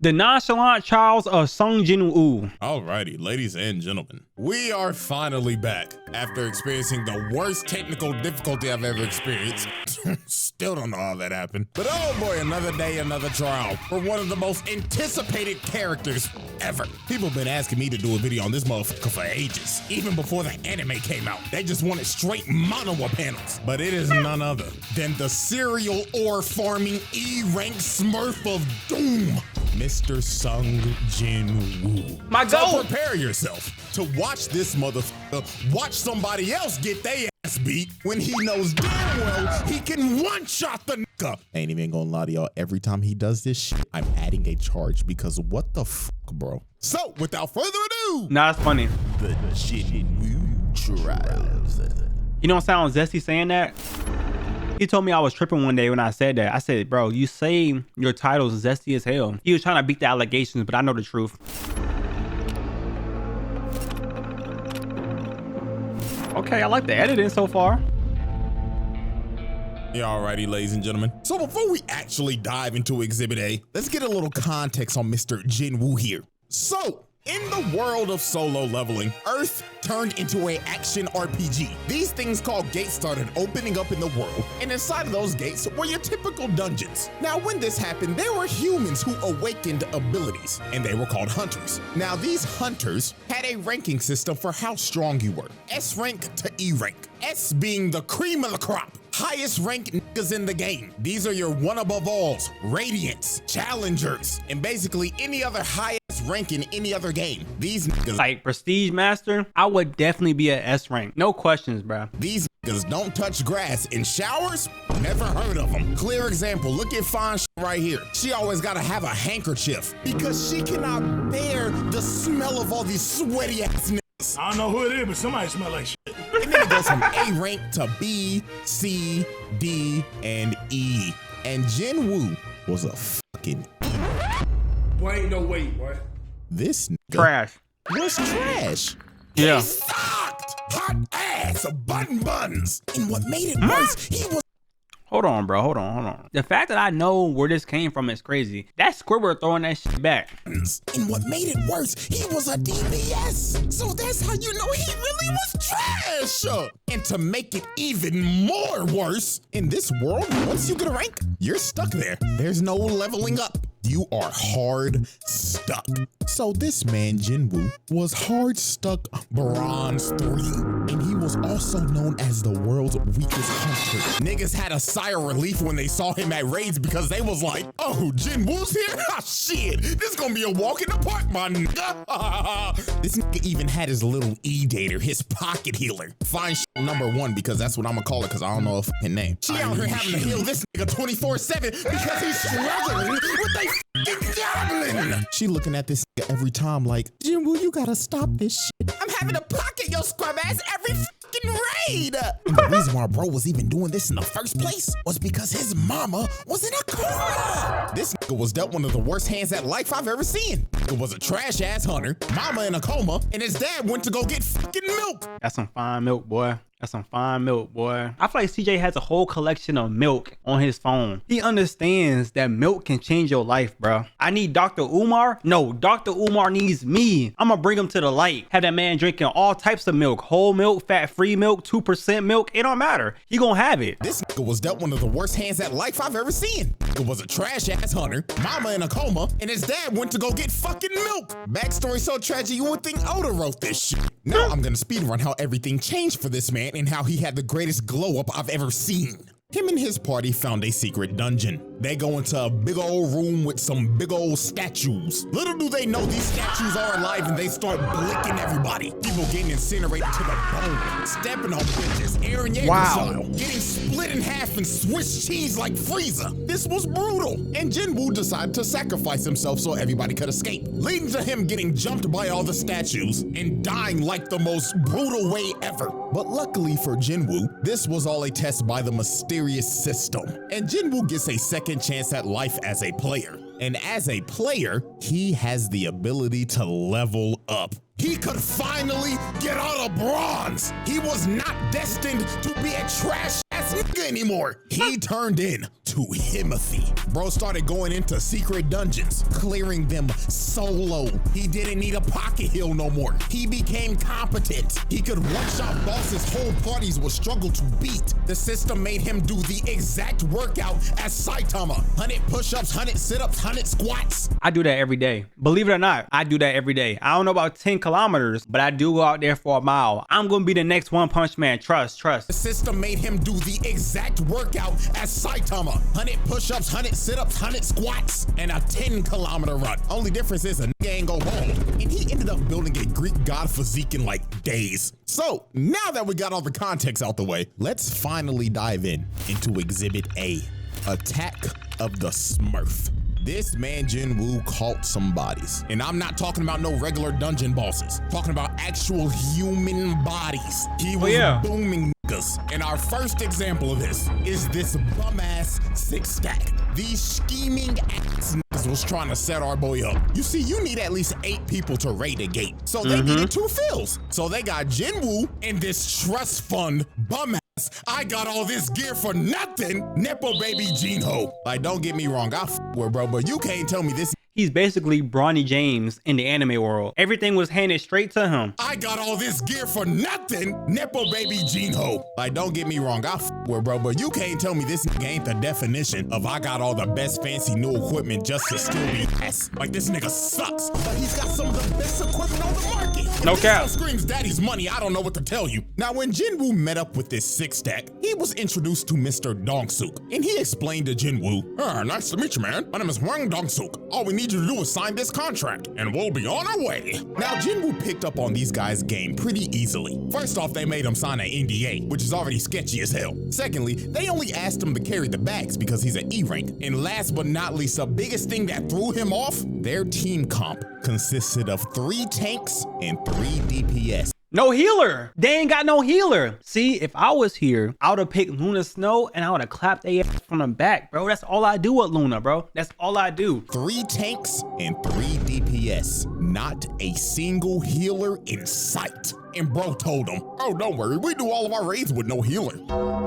The nonchalant Charles of Sung Jinwoo. Alrighty, ladies and gentlemen, we are finally back after experiencing the worst technical difficulty I've ever experienced. Still don't know how that happened. But oh boy, another day, another trial for one of the most anticipated characters ever. People have been asking me to do a video on this motherfucker for ages, even before the anime came out. They just wanted straight monowa panels. But it is none other than the serial ore farming E-rank smurf of doom, Mr. Sung Jinwoo. My goal. So prepare yourself to watch this motherfucker watch somebody else get their ass beat when he knows damn well he can one-shot the nigga. Ain't even gonna lie to y'all, every time he does this shit, I'm adding a charge because what the fuck, bro? So, without further ado, Nah, it's funny. the Jinwoo trials. You don't sound zesty saying that. He told me I was tripping one day when I said that. I said, bro, you say your title's zesty as hell. He was trying to beat the allegations, but I know the truth. Okay, I like the editing so far. Yeah, alrighty, ladies and gentlemen. So before we actually dive into Exhibit A, let's get a little context on Mr. Jinwoo here. So, in the world of solo leveling, Earth turned into an action RPG. These things called gates started opening up in the world, and inside of those gates were your typical dungeons. Now, when this happened, there were humans who awakened abilities, and they were called hunters. Now, these hunters had a ranking system for how strong you were. S rank to E rank. S being the cream of the crop. Highest ranked niggas in the game. These are your one above alls, radiants, challengers, and basically any other highest rank in any other game. These niggas, Like Prestige Master, I would definitely be at S rank. No questions, bro. these niggas don't touch grass. In showers, never heard of them. Clear example, look at fine shit right here. She always gotta have a handkerchief because she cannot bear the smell of all these sweaty ass niggas. I don't know who it is, but somebody smell like shit. And then it goes from A rank to B, C, D, and E. And Jinwoo was a fucking Boy, ain't no way, boy. this nigga Trash. was trash. Yeah. He sucked. Hot ass, button buns. And what made it worse, he was Hold on, bro. Hold on. The fact that I know where this came from is crazy. That's Squidward throwing that shit back. and what made it worse, he was a DPS. So that's how you know he really was trash. And to make it even more worse, in this world, once you get a rank, you're stuck there. There's no leveling up. You are hard stuck. So this man, Jinwoo, was hard stuck bronze 3. And he was also known as the world's weakest hunter. Niggas had a sigh of relief when they saw him at raids because they was like, oh, Jinwoo's here? Ah, shit, this gonna be a walk in the park, my nigga. This nigga even had his little E-dater, his pocket healer. Fine shit #1 because that's what I'm gonna call it because I don't know a fucking name. She out here having to heal this nigga 24/7 because he's struggling with a fucking goblin. She looking at this nigga every time like, Jinwoo, you gotta stop this shit. I'm having to pocket your scrub ass every fucking raid. And the reason why bro was even doing this in the first place was because his mama was in a coma. This nigga was dealt one of the worst hands at life I've ever seen. It was a trash ass hunter, mama in a coma, and his dad went to go get fucking milk. That's some fine milk, boy. That's some fine milk, boy. I feel like CJ has a whole collection of milk on his phone. He understands that milk can change your life, bro. I need Dr. Umar? No, Dr. Umar needs me. I'm gonna bring him to the light. Have that man drinking all types of milk. Whole milk, fat-free milk, 2% milk. It don't matter. He gonna have it. This nigga was dealt one of the worst hands at life I've ever seen. It was a trash ass hunter, mama in a coma, and his dad went to go get fucking milk. Backstory so tragic you would think Oda wrote this shit. Now I'm gonna speedrun how everything changed for this man and how he had the greatest glow up I've ever seen. Him and his party found a secret dungeon. They go into a big old room with some big old statues. Little do they know these statues are alive and they start blicking everybody. People getting incinerated to the bone, stepping on bitches, Aaron Yeager style, getting split in half and Swiss cheese like Frieza. This was brutal. And Jinwoo decided to sacrifice himself so everybody could escape, leading to him getting jumped by all the statues and dying like the most brutal way ever. But luckily for Jinwoo, this was all a test by the mysterious system. And Jinwoo gets a second chance at life as a player. And as a player, he has the ability to level up. He could finally get out of bronze. He was not destined to be a trash ass this nigga anymore. He turned in to Himothy. Bro started going into secret dungeons, clearing them solo. He didn't need a pocket heal no more. He became competent. He could one-shot bosses whole parties would struggle to beat. The system made him do the exact workout as Saitama. 100 push-ups, 100 sit-ups, 100 squats. I do that every day. Believe it or not, I do that every day. I don't know about 10 kilometers, but I do go out there for a mile. I'm gonna be the next One Punch Man. Trust. The system made him do the exact workout as Saitama. 100 push-ups, 100 sit-ups, 100 squats, and a 10-kilometer run. Only difference is a nigga ain't go bald. And he ended up building a Greek god physique in like days. So now that we got all the context out the way, let's finally dive into Exhibit A, Attack of the Smurf. This man Jinwoo caught some bodies. And I'm not talking about no regular dungeon bosses. Talking about actual human bodies. He was booming niggas. And our first example of this is this bum-ass 6-stack. These scheming ass niggas was trying to set our boy up. You see, you need at least 8 people to raid a gate. So they needed 2 fills. So they got Jinwoo and this trust fund bum-ass. I got all this gear for nothing, Nepo baby Jinwoo. Like, don't get me wrong, I f with bro, but you can't tell me this. He's basically Bronny James in the anime world. Everything was handed straight to him. I got all this gear for nothing, Nepo baby Jinwoo. Like, don't get me wrong, I f with bro, but you can't tell me this nigga ain't the definition of I got all the best fancy new equipment just to still be ass. Like, this nigga sucks, but he's got some of the best equipment on the market. No cap. Screams daddy's money, I don't know what to tell you. Now, when Jinwoo met up with this 6-stack, he was introduced to Mr. Dongsuk, and he explained to Jinwoo, nice to meet you, man. My name is Hwang Dongsuk. All we need you to do is sign this contract, and we'll be on our way. Now, Jinwoo picked up on these guys' game pretty easily. First off, they made him sign an NDA, which is already sketchy as hell. Secondly, they only asked him to carry the bags because he's an E rank. And last but not least, the biggest thing that threw him off, their team comp consisted of 3 tanks and 3 DPS. No healer. They ain't got no healer. See, if I was here, I would have picked Luna Snow and I would have clapped their ass from the back, bro. That's all I do with Luna, bro. That's all I do. 3 tanks and 3 DPS. Not a single healer in sight. And bro told him, oh, don't worry, we do all of our raids with no healer.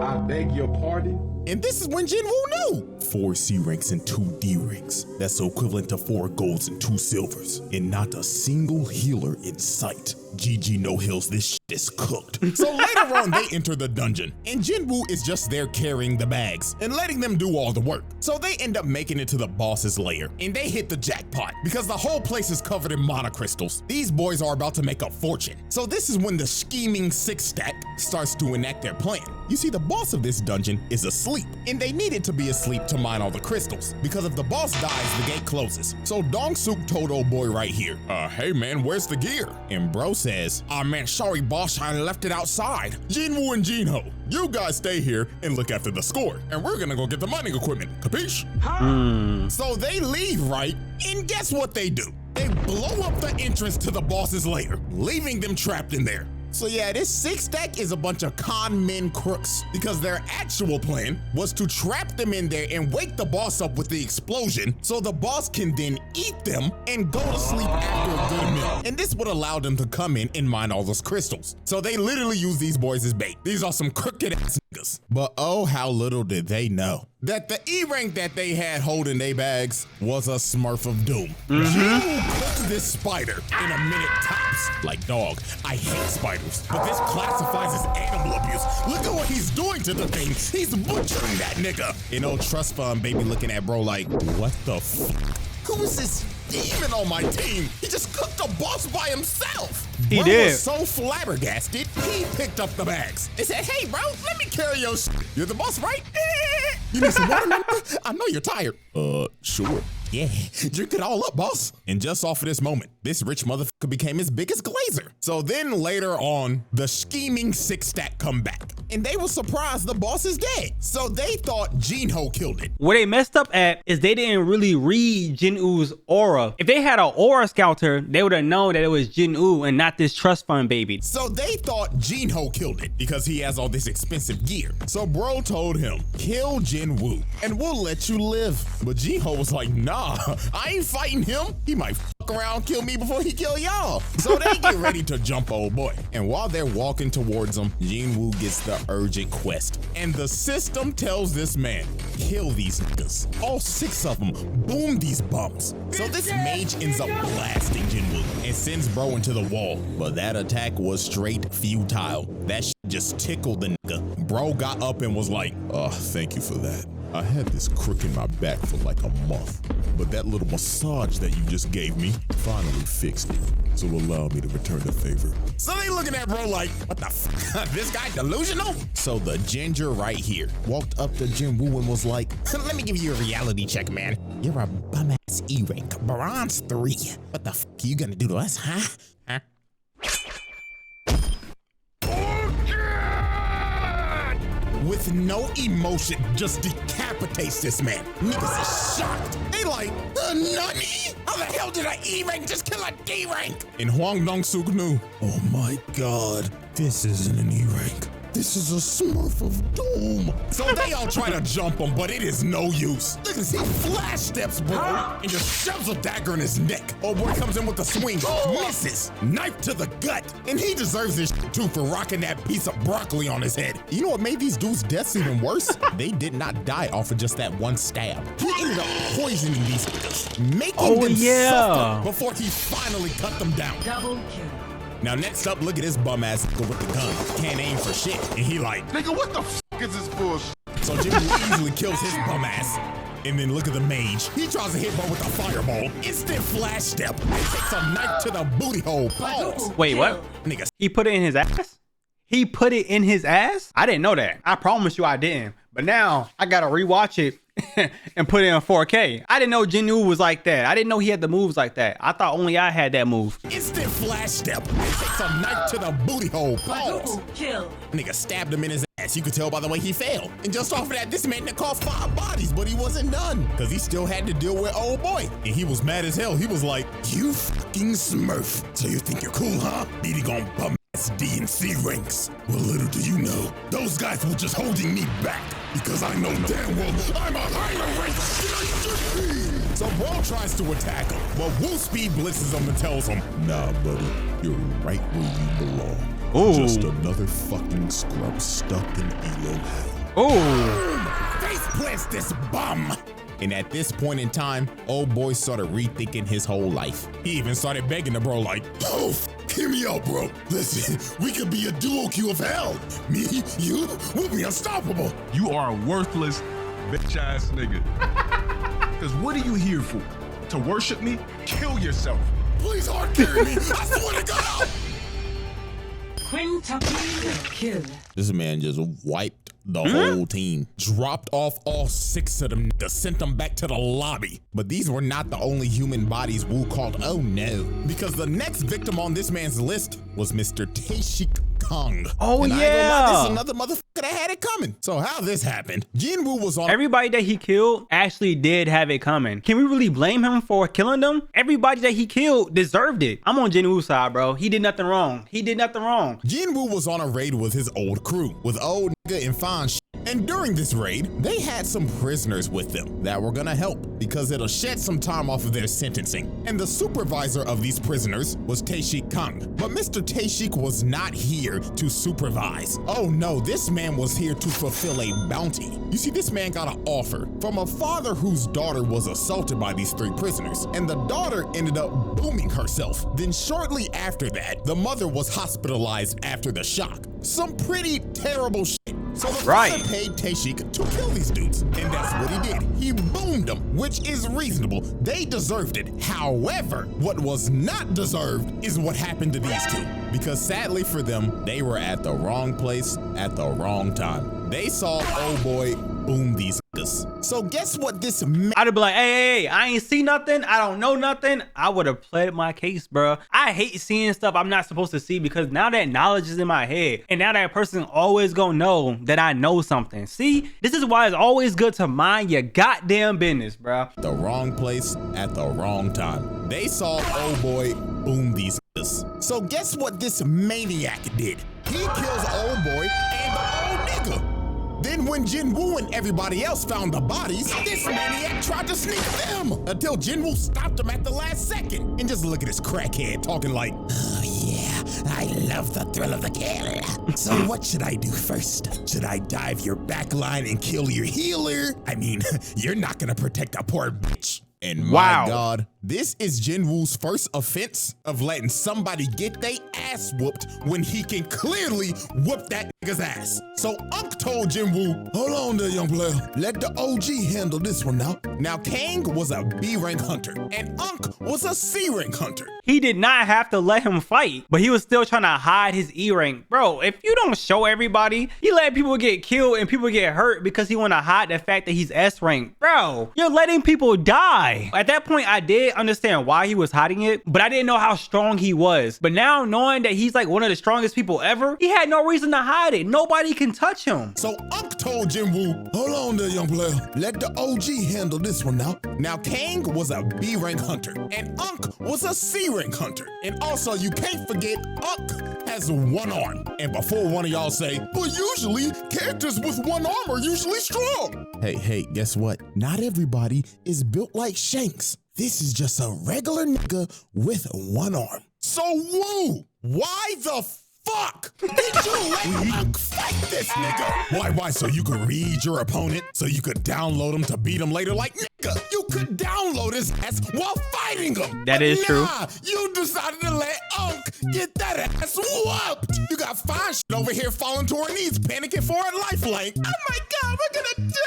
I beg your pardon? And this is when Jinwoo knew. 4 C ranks and 2 D ranks. That's equivalent to 4 golds and 2 silvers. And not a single healer in sight. GG no heals, this shit is cooked. So later on, they enter the dungeon. And Jinwoo is just there carrying the bags and letting them do all the work. So they end up making it to the boss's lair. And they hit the jackpot because the whole place is covered in mana crystals. These boys are about to make a fortune. So this is when the scheming 6-stack starts to enact their plan. You see, the boss of this dungeon is asleep, and they needed to be asleep to mine all the crystals, because if the boss dies, the gate closes. So Dongsuk told old boy right here, hey man, where's the gear? And bro says, man, sorry boss, I left it outside. Jinwoo and Jinho, you guys stay here and look after the score, and we're gonna go get the mining equipment, capiche? So they leave, right? And guess what they do? They blow up the entrance to the boss's lair, leaving them trapped in there. So yeah, this 6-stack is a bunch of con men crooks, because their actual plan was to trap them in there and wake the boss up with the explosion so the boss can then eat them and go to sleep after a good meal. And this would allow them to come in and mine all those crystals. So they literally use these boys as bait. These are some crooked ass niggas. But oh, how little did they know that the E rank that they had holding their bags was a Smurf of Doom. Jinwoo cooked this spider in a minute tops. Like, dog, I hate spiders, but this classifies as animal abuse. Look at what he's doing to the thing. He's butchering that nigga. You know, trust fund baby looking at bro like, what the f? Who is this demon on my team? He just cooked a boss by himself. He bro did. Was so flabbergasted, he picked up the bags. They said, hey bro, let me carry your shit. You're the boss, right? You need some water? I know you're tired. Sure. Yeah, drink it all up, boss. And just off of this moment, this rich motherfucker became his biggest glazer. So then later on, the scheming 6-stack come back. And they were surprised the boss is dead. So they thought Jinho killed it. Where they messed up at is they didn't really read Jinwoo's aura. If they had an aura scouter, they would have known that it was Jinwoo and not this trust fund baby. So they thought Jinho killed it because he has all this expensive gear. So bro told him, kill Jinwoo and we'll let you live. But Jinho was like, nah, I ain't fighting him. He might f around, kill me before he kill y'all. So they get ready to jump old boy. And while they're walking towards him, Jinwoo gets the urgent quest. And the system tells this man, kill these niggas. All 6 of them, boom these bums. So this mage ends up blasting Jinwoo and sends bro into the wall. But that attack was straight futile. That shit just tickled the nigga. Bro got up and was like, thank you for that. I had this crook in my back for like a month, but that little massage that you just gave me finally fixed it. So allow me to return the favor. So they looking at bro like, what the fuck? This guy delusional? So the ginger right here walked up to Jinwoo and was like, let me give you a reality check, man. You're a bum-ass E rank, bronze 3. What the fuck are you gonna do to us, huh? With no emotion, just decapitates this man. Niggas is shocked. They like, nani? How the hell did an E rank just kill a D rank? And Hwang Dong-suk knew, oh my God, this isn't an E rank. This is a smurf of doom. So they all try to jump him, but it is no use. Look at this, he flash steps, bro, and just shoves a dagger in his neck. Oh boy comes in with the swing, misses, knife to the gut. And he deserves this shit too for rocking that piece of broccoli on his head. You know what made these dudes' deaths even worse? They did not die off of just that one stab. He ended up poisoning these niggas, making them suffer before he finally cut them down. Double kill. Now next up, look at this bum ass nigga with the gun. Can't aim for shit. And he like, Nigga, what the fuck is this bullshit? so Jinwoo easily kills his bum ass. And then look at the mage. He tries to hit bro with a fireball. Instant flash step. Takes a knife to the booty hole. Pause. Wait, what? Nigga, He put it in his ass? He put it in his ass? I didn't know that. I promise you I didn't. But now I gotta rewatch it and put it in 4K. I didn't know Jinwoo was like that. I didn't know he had the moves like that. I thought only I had that move. instant flash step. Takes a knife to the booty hole. Pause. Kill. Nigga stabbed him in his ass. You could tell by the way he fell. And just off of that, this man caught 5 bodies, but he wasn't done. Cause he still had to deal with old boy. And he was mad as hell. He was like, you fucking smurf. So you think you're cool, huh? Beating on bum ass D and C ranks. Well, little do you know, those guys were just holding me back. Because I know damn well I'm a higher rank than I should be. So bro tries to attack him, but Woo Speed blitzes him and tells him, nah, buddy, you're right where you belong. Ooh. Just another fucking scrub stuck in Elo hell. Oh, Face plants this bum. And at this point in time, old boy started rethinking his whole life. He even started begging the bro like, oh, hear me out, bro. Listen, we could be a duo queue of hell. Me, you, we'll be unstoppable. You are a worthless bitch ass nigga. Cause what are you here for? To worship me? Kill yourself. Please hard carry me. I swear to God. Quintuple kill. This man just wiped the whole team. Dropped off all 6 of them, sent them back to the lobby. But these were not the only human bodies Wu called oh no. Because the next victim on this man's list was Mr. Taeshik Kong. Oh, and I ain't gonna lie, this yeah. is another motherfucker that had it coming. So how this happened? Jinwoo was on everybody that he killed actually did have it coming. Can we really blame him for killing them? Everybody that he killed deserved it. I'm on Jinwoo's side, bro. He did nothing wrong. He did nothing wrong. Jinwoo was on a raid with his old crew, with old nigga and fine shit. And during this raid, they had some prisoners with them that were gonna help because it'll shed some time off of their sentencing. And the supervisor of these prisoners was Taeshik Kang. But Mr. Taeshik was not here to supervise. Oh no, this man was here to fulfill a bounty. You see, this man got an offer from a father whose daughter was assaulted by these 3 prisoners. And the daughter ended up booming herself. Then shortly after that, the mother was hospitalized after the shock. Some pretty terrible shit. So the father paid Taeshik to kill these dudes, and that's what he did. He boomed them, which is reasonable. They deserved it. However, what was not deserved is what happened to these 2. Because sadly for them, they were at the wrong place at the wrong time. They saw old boy boom these niggas. So guess what this I'd have been like, hey, I ain't see nothing. I don't know nothing. I would have played my case, bro. I hate seeing stuff I'm not supposed to see because now that knowledge is in my head and now that person always gonna know that I know something. See, this is why it's always good to mind your goddamn business, bro. The wrong place at the wrong time. They saw old boy boom these niggas. So guess what this maniac did? He kills old boy and the old nigga. Then when Jinwoo and everybody else found the bodies, this maniac tried to sneak them until Jinwoo stopped him at the last second. And just look at this crackhead talking like, oh yeah, I love the thrill of the kill. So what should I do first? Should I dive your back line and kill your healer? I mean, you're not gonna protect a poor bitch. And my God, this is Jinwoo's first offense of letting somebody get their ass whooped when he can clearly whoop that nigga's ass. So Unk told Jinwoo, hold on there, young player. Let the OG handle this one now. Now, Kang was a B rank hunter and Unk was a C rank hunter. He did not have to let him fight, but he was still trying to hide his E rank. Bro, if you don't show everybody, he let people get killed and people get hurt because he want to hide the fact that he's S rank. Bro, you're letting people die. At that point, I did understand why he was hiding it, but I didn't know how strong he was. But now knowing that he's like one of the strongest people ever, he had no reason to hide it. Nobody can touch him. So Unk told Jinwoo, hold on there, young player. Let the OG handle this one now. Now, Kang was a B rank hunter and Unk was a C rank hunter. And also, you can't forget, Unk has one arm. And before one of y'all say, well, usually characters with one arm are usually strong. Hey, guess what? Not everybody is built like Shanks. This is just a regular nigga with one arm. So woo, why the fuck did you let Unk fight this nigga? Why? So you could read your opponent, so you could download him to beat him later? Like, nigga, you could download his ass while fighting him. That is true. You decided to let Unk get that ass whooped. You got fine shit over here falling to her knees, panicking for her life like, oh my God, we're gonna die.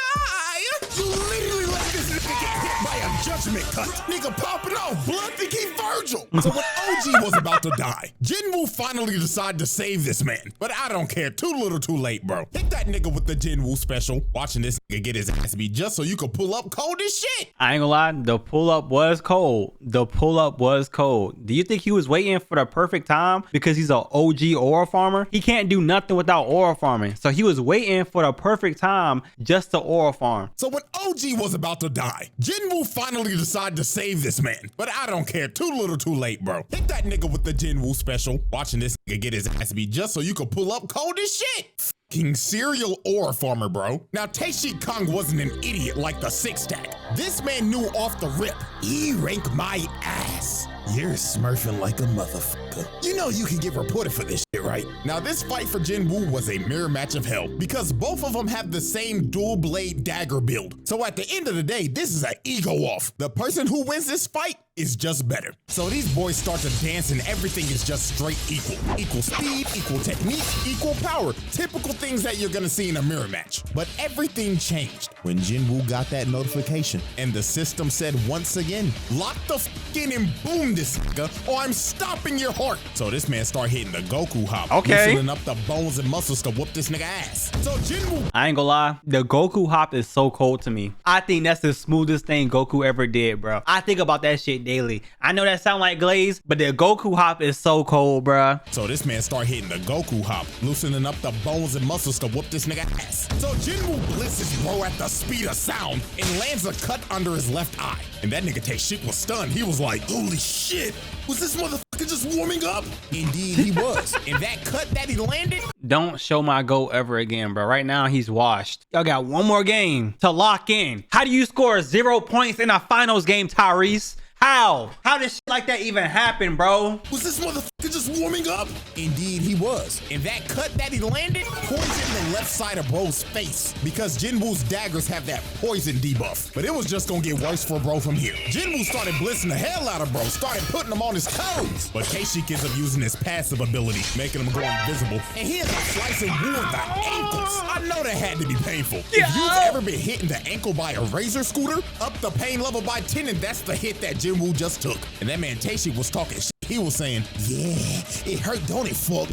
You literally let this nigga get hit by a judgment cut. Nigga popping off, blood think he Virgil. So when OG was about to die, Jinwoo finally decided to save this man. But I don't care, too little too late, bro. Hit that nigga with the Jinwoo special. Watching this nigga get his ass beat just so you could pull up cold as shit. I ain't gonna lie, the pull-up was cold. The pull-up was cold. Do you think he was waiting for the perfect time because he's an OG aura farmer? He can't do nothing without aura farming. So he was waiting for the perfect time just to aura farm. So when OG was about to die, Jinwoo finally decided to save this man. But I don't care, too little too late, bro. Hit that nigga with the Jinwoo special. Watching this nigga get his ass beat just so you could pull up cold as shit. Fucking serial aura farmer, bro. Now, Tae-Shi Kung wasn't an idiot like the six stack. This man knew off the rip, E-rank my ass. You're smurfing like a motherfucker. You know you can get reported for this shit, right? Now, this fight for Jinwoo was a mirror match of hell because both of them have the same dual blade dagger build. So at the end of the day, this is an ego off. The person who wins this fight is just better. So these boys start to dance and everything is just straight equal. Equal speed, equal technique, equal power. Typical things that you're gonna see in a mirror match. But everything changed when Jinwoo got that notification and the system said once again, lock the f in and boom this nigga or I'm stopping your heart. So this man started hitting the Goku hop. Okay. Loosening up the bones and muscles to whoop this nigga ass. So Jinwoo, I ain't gonna lie, the Goku hop is so cold to me. I think that's the smoothest thing Goku ever did, bro. I think about that shit daily. I know that sound like glaze, but the Goku hop is so cold, bro. So this man start hitting the Goku hop, loosening up the bones and muscles to whoop this nigga ass. So Jinwoo blitzes bro at the speed of sound and lands a cut under his left eye. And that nigga Tae-Shi was stunned. He was like, holy shit, was this motherfucker just warming up? Indeed he was. And that cut that he landed, Don't show my goat ever again, bro. Right now, he's washed. Y'all got one more game to lock in. How do you score 0 points in a finals game, Tyrese? How? How did shit like that even happen, bro? was this motherfucker just warming up? Indeed he was. And that cut that he landed poisoned the left side of bro's face because Jinwoo's daggers have that poison debuff. But it was just gonna get worse for bro from here. Jinwoo started blitzing the hell out of bro, started putting him on his toes. But Tae-Shi ends up using his passive ability, making him go invisible. And he ends up slicing Woo in the ankles. I know that had to be painful. Yeah. If you've ever been hit in the ankle by a razor scooter, up the pain level by 10, and that's the hit that Jinwoo just took. And that man Tae-Shi was talking shit. He was saying, yeah, it hurt, don't it, fuck?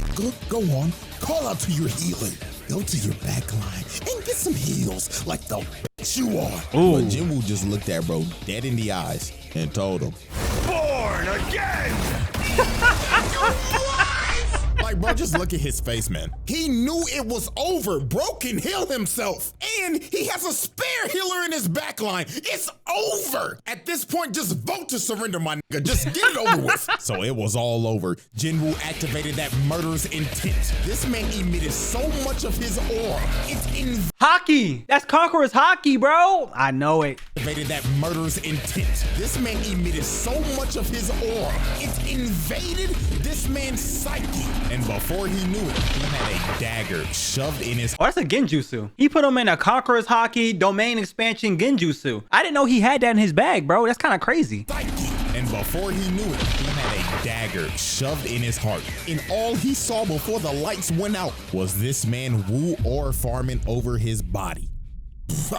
Go on, call out to your healer. Go to your back line and get some heals like the bitch you are. Ooh. But Jinwoo just looked at bro dead in the eyes and told him, born again! Like Like, bro, just look at his face, man. He knew it was over. Bro can heal himself. And he has a spare healer in his backline. It's over. At this point, just vote to surrender, my nigga. Just get it over with. So it was all over. Jinwoo activated that murderous intent. This man emitted so much of his aura. It's Hockey. That's Conqueror's hockey, bro. I know it. Activated that murderous intent. This man emitted so much of his aura. It's invaded this man's psyche. And before he knew it, he had a dagger shoved in his... Oh, that's a genjutsu. He put him in a Conqueror's hockey domain expansion genjutsu. I didn't know he had that in his bag, bro. That's kind of crazy. Psyche. And before he knew it, he had a dagger shoved in his heart. And all he saw before the lights went out was this man woo ore farming over his body.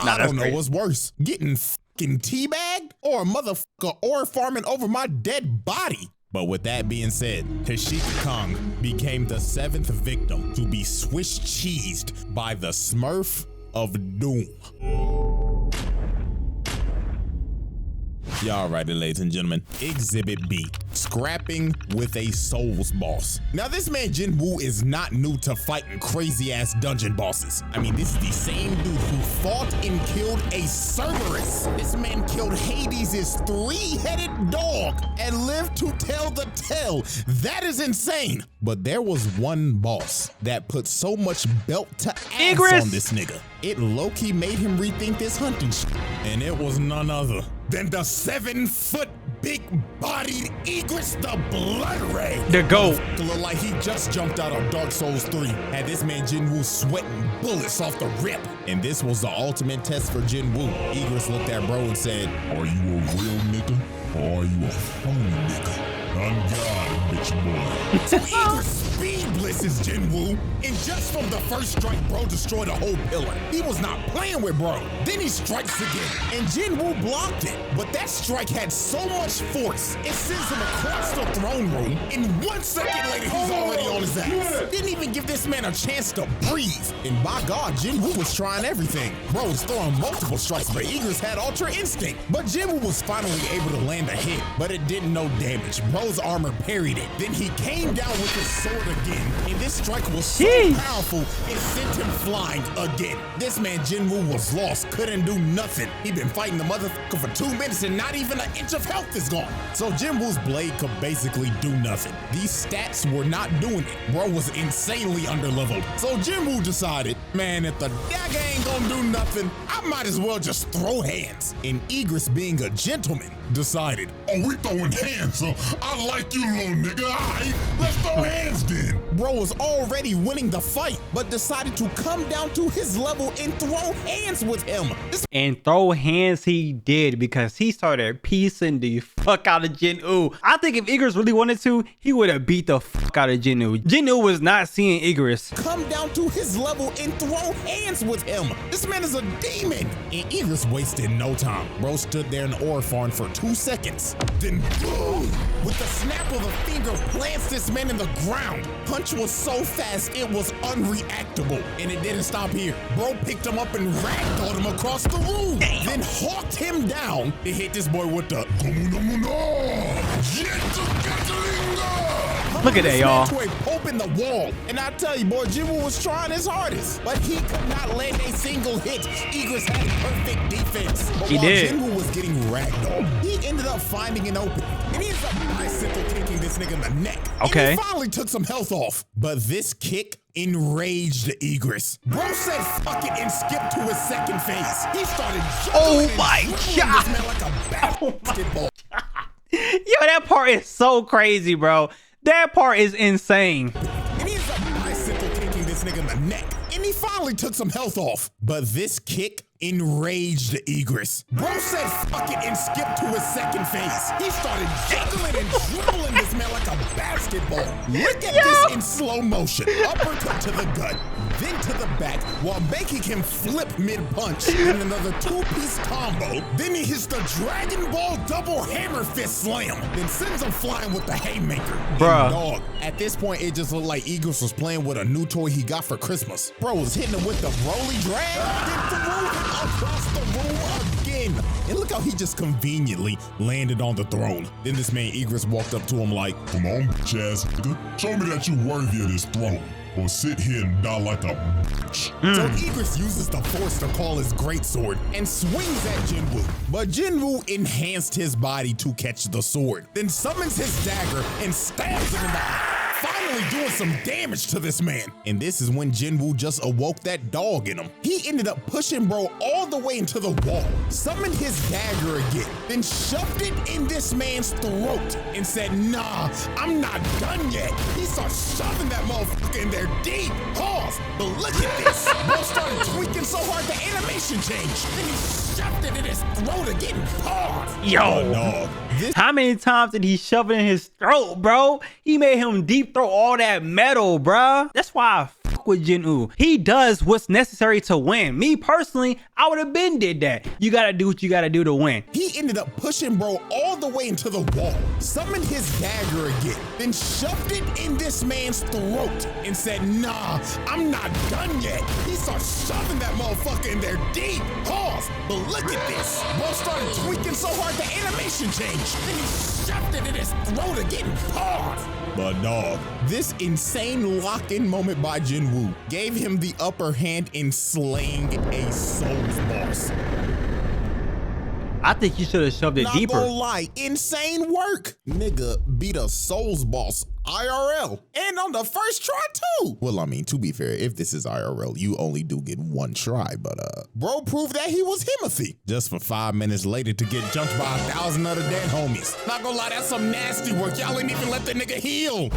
I don't know what's worse, getting fucking teabagged or a motherfucker ore farming over my dead body. But with that being said, Tashika Kong became the 7th victim to be Swiss cheesed by the Smurf of Doom. Y'all right, ladies and gentlemen. Exhibit B, scrapping with a Souls boss. Now this man Jinwoo is not new to fighting crazy ass dungeon bosses. I mean, this is the same dude who fought and killed a Cerberus. This man killed Hades' 3-headed dog and lived to tell the tale. That is insane. But there was one boss that put so much belt to ass on this nigga. It low-key made him rethink this hunting shit. And it was none other than the 7-foot big-bodied Egress the Blood Ray. The GOAT. Look like he just jumped out of Dark Souls 3. Had this man Jinwoo sweating bullets off the rip. And this was the ultimate test for Jinwoo. Egress looked at bro and said, "Are you a real nigga or are you a phony nigga? On God, bitch boy." So Egress speed blitzes Jinwoo, and just from the first strike, bro destroyed a whole pillar. He was not playing with bro. Then he strikes again, and Jinwoo blocked it. But that strike had so much force, it sends him across the throne room, and 1 second later, he's already on his ass. Didn't even give this man a chance to breathe. And by God, Jinwoo was trying everything. Bro was throwing multiple strikes, but Egress had Ultra Instinct. But Jinwoo was finally able to land a hit, but it did no damage. Bro's armor parried it. Then he came down with his sword again, and this strike was so powerful, it sent him flying again. This man Jinwoo was lost, couldn't do nothing. He'd been fighting the motherfucker for 2 minutes and not even an inch of health is gone. So Jinwoo's blade could basically do nothing. These stats were not doing it. Bro was insanely underleveled. So Jinwoo decided, man, if the dagger ain't gonna do nothing, I might as well just throw hands. And Egress, being a gentleman, decided, "Oh, we throwing hands, so I like you, little nigga. All right, let's throw hands then." Bro was already winning the fight, but decided to come down to his level and throw hands with him. And throw hands he did, because he started piecing the fuck out of Jinwoo. I think if Egress really wanted to, he would have beat the fuck out of Jinwoo. Jinwoo was not seeing Egress. Come down to his level and throw hands with him. This man is a demon. And Egress wasted no time. Bro stood there in ore farm for 2 seconds. Then boom! With the snap of a finger, plants this man in the ground. Punch was so fast, it was unreactable. And it didn't stop here. Bro picked him up and ragdolled him across the room. Damn. Then hawked him down. They hit this boy with the Look at that, y'all. To a pope in the wall. And I tell you, boy, Jinwoo was trying his hardest, but he could not land a single hit. Egress had perfect defense. But He while did. Jinwoo was getting ragdolled, he ended up finding an opening. And he ended up bicycle kicking this nigga in the neck. Okay. And he finally took some health off. But this kick enraged Egress. Bro said fuck it and skipped to his second phase. He started juggling and my dribbling God. this man like a basketball. Yo, that part is so crazy, bro. That part is insane. And he ends up bicycle kicking this nigga in the neck. And he finally took some health off. But this kick enraged Egress. Bro said fuck it and skipped to his second phase. He started juggling and dribbling this man like a basketball. Look at this in slow motion. Uppercut to the gut, then to the back, while making him flip mid-punch. And another 2-piece combo. Then he hits the Dragon Ball double hammer fist slam. Then sends him flying with the haymaker. Bruh. And dog, at this point, it just looked like Egress was playing with a new toy he got for Christmas. Bro was hitting him with the Broly drag, then threw him across the room again. win. And look how he just conveniently landed on the throne. Then this man Igris walked up to him like, Come on, bitch ass nigga. Show me that you worthy of this throne. Or sit here and die like a bitch. So Igris uses the force to call his greatsword and swings at Jinwoo. But Jinwoo enhanced his body to catch the sword, then summons his dagger and stabs him in the eye, finally doing some damage to this man. And this is when Jinwoo just awoke that dog in him. He ended up pushing bro all the way into the wall, summoned his dagger again, then shoved it in this man's throat and said, nah, I'm not done yet. He starts shoving that motherfucker in there deep. Pause. But look at this. Bro started tweaking so hard the animation changed. Then he shoved it in his throat again. Pause. Yo, no. How many times did he shove it in his throat, bro? He made him deep throat all that metal, bro. That's why I fuck with Jinwoo. He does what's necessary to win. Me personally, I would have been did that. You gotta do what you gotta do to win. He ended up pushing bro all the way into the wall, summoned his dagger again, then shoved it in this man's throat and said, nah, I'm not done yet. He starts shoving that motherfucker in there deep. Pause. But look at this. Bro started tweaking so hard the animation changed. Then he shoved it in his throat again. Pause. But dog, this insane lock-in moment by Jinwoo gave him the upper hand in slaying a Souls boss. I think you should have shoved it deeper. Not gonna lie, insane work. Nigga beat a Souls boss IRL and on the first try too. Well, I mean, to be fair, if this is IRL, you only do get one try, but bro proved that he was Himothy just for 5 minutes later to get jumped by 1,000 other dead homies. Not gonna lie, that's some nasty work. Y'all ain't even let the nigga heal.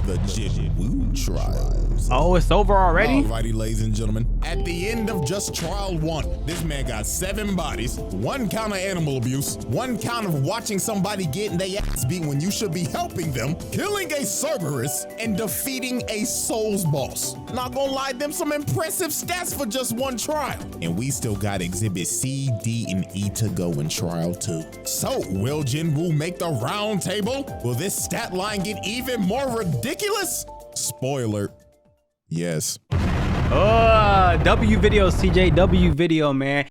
The Jinwoo trials. Oh, it's over already? Alrighty, ladies and gentlemen. At the end of just trial 1, this man got 7 bodies, 1 count of animal abuse, 1 count of watching somebody getting their ass beat when you should be helping them, killing a Cerberus, and defeating a Souls boss. Not gonna lie, them some impressive stats for just 1 trial. And we still got exhibit C, D, and E to go in trial 2. So, will Jinwoo make the round table? Will this stat line get even more ridiculous? Spoiler. Yes. W video, CJ. W video, man.